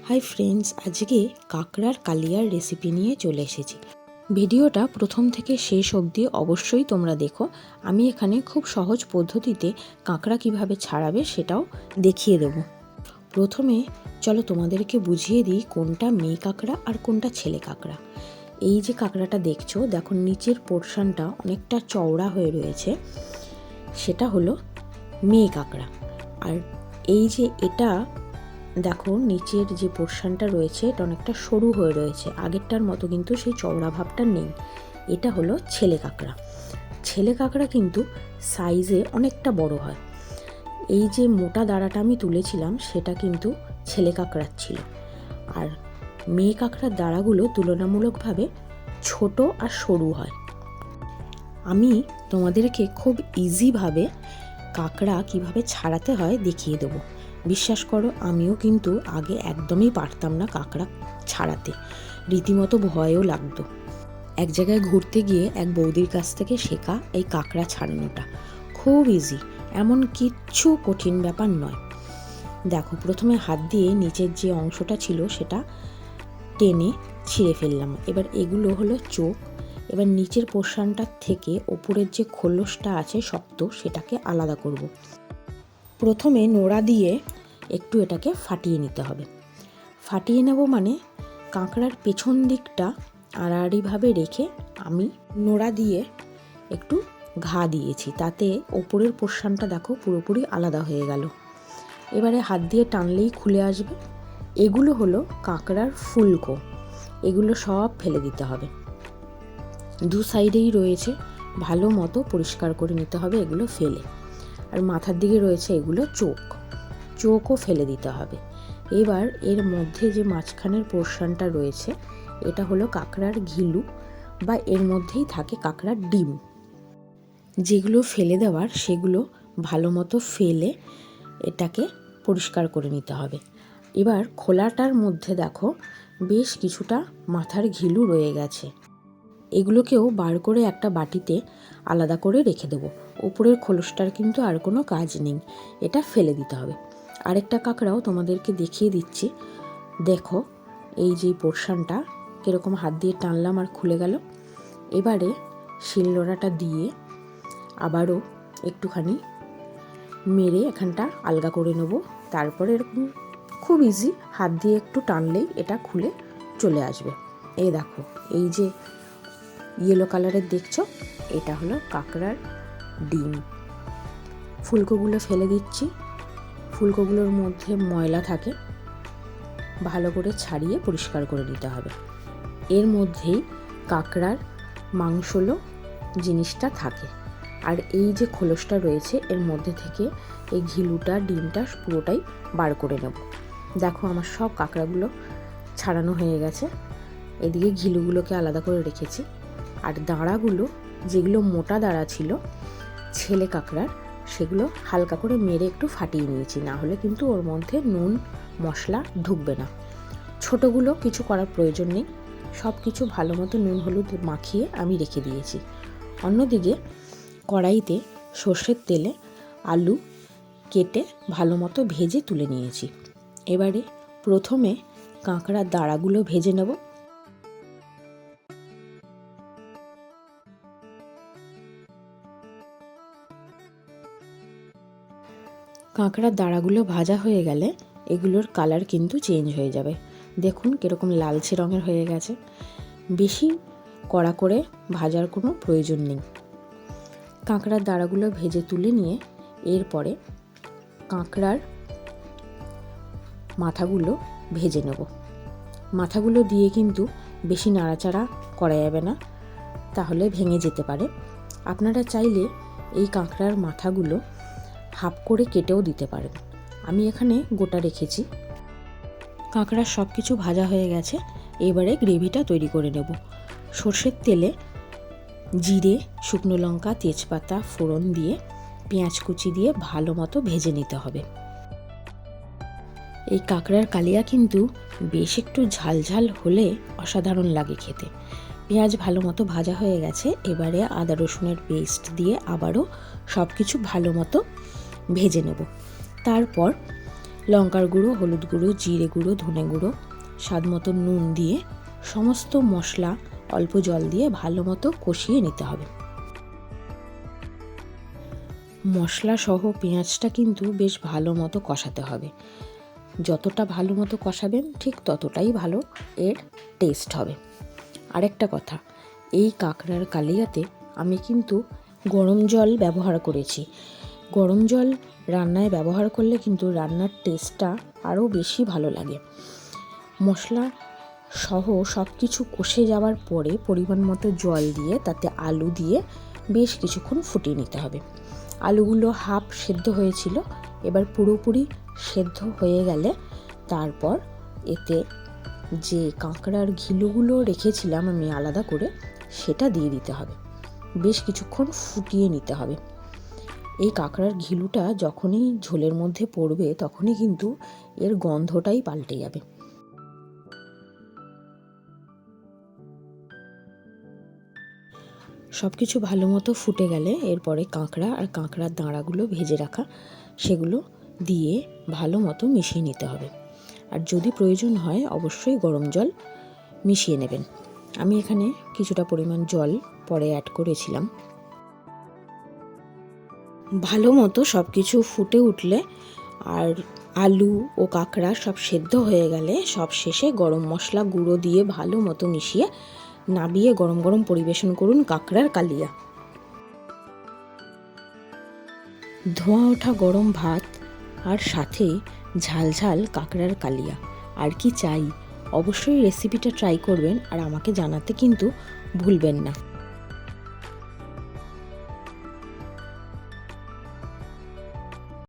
Hi friends, আজকে কাঁকড়ার কালিয়ার recipe নিয়ে চলে এসেছি। ভিডিওটা প্রথম থেকে শেষ অবধি অবশ্যই তোমরা দেখো। আমি এখানে খুব সহজ পদ্ধতিতে কাঁকড়া কিভাবে ছাড়াবে সেটাও দেখিয়ে দেবো। প্রথমে চলো তোমাদেরকে বুঝিয়ে দিই কোনটা মেয়ে কাঁকড়া আর কোনটা ছেলে কাঁকড়া। এই যে কাঁকড়াটা দেখছো, দেখো নিচের পোর্শনটা অনেকটা চওড়া হয়ে রয়েছে, সেটা হলো মেয়ে কাঁকড়া। আর এই যে এটা দেখো নিচের যে পোর্শনটা রয়েছে এটা অনেকটা সরু হয়ে রয়েছে, আগেরটার মতো কিন্তু সেই চওড়া ভাবটা নেই। এটা হলো ছেলে কাঁকড়া। ছেলে কাঁকড়া কিন্তু সাইজে অনেকটা বড় হয়। এই যে মোটা দাঁড়াটা আমি তুলেছিলাম সেটা কিন্তু ছেলে কাঁকড়ার ছিল, আর মেয়ে কাঁকড়ার দাঁড়াগুলো তুলনামূলকভাবে ছোট আর সরু হয়। আমি তোমাদেরকে খুব ইজিভাবে কাঁকড়া কিভাবে ছাড়াতে হয় দেখিয়ে দেবো। বিশ্বাস করো, আমিও কিন্তু আগে একদমই পারতাম না কাঁকড়া ছাড়াতে, রীতিমতো ভয়ও লাগতো। এক জায়গায় ঘুরতে গিয়ে এক বৌদির কাছ থেকে শেখা এই কাঁকড়া ছাড়ানোটা খুব ইজি, এমন কিচ্ছু কঠিন ব্যাপার নয়। দেখো, প্রথমে হাত দিয়ে নিচের যে অংশটা ছিল সেটা টেনে ছিঁড়ে ফেললাম। এবার এগুলো হলো চোখ। এবার নিচের পোর্শনটার থেকে ওপরের যে খোলসটা আছে শক্ত, সেটাকে আলাদা করব। প্রথমে নোড়া দিয়ে একটু এটাকে ফাটিয়ে নিতে হবে। ফাটিয়ে নেব মানে কাঁকড়ার পেছন দিকটা আড়াআড়িভাবে রেখে আমি নোড়া দিয়ে একটু ঘা দিয়েছি, তাতে ওপরের পোর্শনটা দেখো পুরোপুরি আলাদা হয়ে গেল। এবারে হাত দিয়ে টানলেই খুলে আসবে। এগুলো হলো কাঁকড়ার ফুলকো, এগুলো সব ফেলে দিতে হবে। দু সাইডেই রয়েছে, ভালো মতো পরিষ্কার করে নিতে হবে এগুলো ফেলে। আর মাথার দিকে রয়েছে এগুলো চোখও ফেলে দিতে হবে। এবার এর মধ্যে যে মাঝখানের পোর্শনটা রয়েছে এটা হলো কাঁকড়ার ঘিলু, বা এর মধ্যেই থাকে কাঁকড়ার ডিম। যেগুলো ফেলে দেওয়ার সেগুলো ভালো মতো ফেলে এটাকে পরিষ্কার করে নিতে হবে। এবার খোলাটার মধ্যে দেখো বেশ কিছুটা মাথার ঘিলু রয়ে গেছে, এগুলোকেও বার করে একটা বাটিতে আলাদা করে রেখে দেবো। উপরের খোলসটার কিন্তু আর কোনো কাজ নেই, এটা ফেলে দিতে হবে। আরেকটা কাঁকড়াও তোমাদেরকে দেখিয়ে দিচ্ছি। দেখো এই যে পোর্শনটা কীরকম হাত দিয়ে টানলাম আর খুলে গেল। এবারে শিলনোড়াটা দিয়ে আবারও একটুখানি মেরে এখানটা আলগা করে নেব। তারপরে এরকম খুব ইজি, হাত দিয়ে একটু টানলেই এটা খুলে চলে আসবে। এই দেখো, এই যে ইয়েলো কালারের দেখছো, এটা হলো কাঁকড়ার ডিম। ফুলকোগুলো ফেলে দিচ্ছি। ফুলকোগুলোর মধ্যে ময়লা থাকে, ভালো করে ছাড়িয়ে পরিষ্কার করে নিতে হবে। এর মধ্যেই কাঁকড়ার মাংসলো জিনিসটা থাকে, আর এই যে খোলসটা রয়েছে এর মধ্যে থেকে এই ঘিলুটা ডিমটা পুরোটাই বার করে নেব। দেখো আমার সব কাঁকড়াগুলো ছাড়ানো হয়ে গেছে। এদিকে ঘিলুগুলোকে আলাদা করে রেখেছি, আর দাঁড়াগুলো যেগুলো মোটা দাঁড়া ছিল ছেলে কাঁকড়ার, সেগুলো হালকা করে মেরে একটু ফাটিয়ে নিয়েছি, না হলে কিন্তু ওর মধ্যে নুন মশলা ঢুকবে না। ছোটোগুলো কিছু করার প্রয়োজন নেই, সব কিছু ভালো মতো নুন হলুদ মাখিয়ে আমি রেখে দিয়েছি। অন্যদিকে কড়াইতে সর্ষের তেলে আলু কেটে ভালো মতো ভেজে তুলে নিয়েছি। এবারে প্রথমে কাঁকড়ার দাঁড়াগুলো ভেজে নেব। কাঁকড়ার দাঁড়াগুলো ভাজা হয়ে গেলে এগুলোর কালার কিন্তু চেঞ্জ হয়ে যাবে। দেখুন কীরকম লালচে রঙের হয়ে গেছে। বেশি কড়া করে ভাজার কোনো প্রয়োজন নেই। কাঁকড়ার দাঁড়াগুলো ভেজে তুলে নিয়ে এরপরে কাঁকড়ার মাথাগুলো ভেজে নেব। মাথাগুলো দিয়ে কিন্তু বেশি নাড়াচাড়া করা যাবে না, তাহলে ভেঙে যেতে পারে। আপনারা চাইলে এই কাঁকড়ার মাথাগুলো হাফ করে কেটেও দিতে পারেন, আমি এখানে গোটা রেখেছি। কাঁকড়ার সব কিছু ভাজা হয়ে গেছে। এবারে গ্রেভিটা তৈরি করে নেব। সর্ষের তেলে জিরে, শুকনো লঙ্কা, তেজপাতা ফোড়ন দিয়ে পেঁয়াজ কুচি দিয়ে ভালো মতো ভেজে নিতে হবে। এই কাঁকড়ার কালিয়া কিন্তু বেশ একটু ঝালঝাল হলে অসাধারণ লাগে খেতে। পেঁয়াজ ভালো মতো ভাজা হয়ে গেছে। এবারে আদা রসুনের পেস্ট দিয়ে আবারও সব কিছু ভালো মতো ভেজে নেব। তারপর লঙ্কার গুঁড়ো, হলুদ গুঁড়ো, জিরে গুঁড়ো, ধনে গুঁড়ো, স্বাদ মতো নুন দিয়ে সমস্ত মশলা অল্প জল দিয়ে ভালো মতো কষিয়ে নিতে হবে। মশলা সহ পেঁয়াজটা কিন্তু বেশ ভালো মতো কষাতে হবে। যতটা ভালো মতো কষাবেন ঠিক ততটাই ভালো এর টেস্ট হবে। আরেকটা কথা, এই কাঁকড়ার কালিয়াতে আমি কিন্তু গরম জল ব্যবহার করেছি। গরম জল রান্নায় ব্যবহার করলে কিন্তু রান্নার টেস্টটা আরও বেশি ভালো লাগে। মশলা সহ সব কিছু কষে যাওয়ার পরে পরিমাণ মতো জল দিয়ে তাতে আলু দিয়ে বেশ কিছুক্ষণ ফুটিয়ে নিতে হবে। আলুগুলো হাফ সেদ্ধ হয়েছিল, এবার পুরোপুরি সেদ্ধ হয়ে গেলে তারপর এতে যে কাঁকড়ার ঘিলুগুলো রেখেছিলাম আমি আলাদা করে, সেটা দিয়ে দিতে হবে। বেশ কিছুক্ষণ ফুটিয়ে নিতে হবে। এই কাঁকড়ার ঘিলুটা যখনই ঝোলের মধ্যে পড়বে তখনই কিন্তু এর গন্ধটাই পাল্টে যাবে। সব কিছু ভালো মতো ফুটে গেলে এরপরে কাঁকড়া আর কাঁকড়ার দাঁড়াগুলো ভেজে রাখা সেগুলো দিয়ে ভালো মতো মিশিয়ে নিতে হবে। আর যদি প্রয়োজন হয় অবশ্যই গরম জল মিশিয়ে নেবেন। আমি এখানে কিছুটা পরিমাণ জল পরে অ্যাড করেছিলাম। ভালো মতো সব কিছু ফুটে উঠলে আর আলু ও কাঁকড়া সব সেদ্ধ হয়ে গেলে সব শেষে গরম মশলা গুঁড়ো দিয়ে ভালো মতো মিশিয়ে নাবিয়ে গরম গরম পরিবেশন করুন কাঁকড়ার কালিয়া। ধোঁয়া ওঠা গরম ভাত আর সাথে ঝাল ঝাল কাঁকড়ার কালিয়া, আর কি চাই। অবশ্যই রেসিপিটা ট্রাই করবেন আর আমাকে জানাতে কিন্তু ভুলবেন না।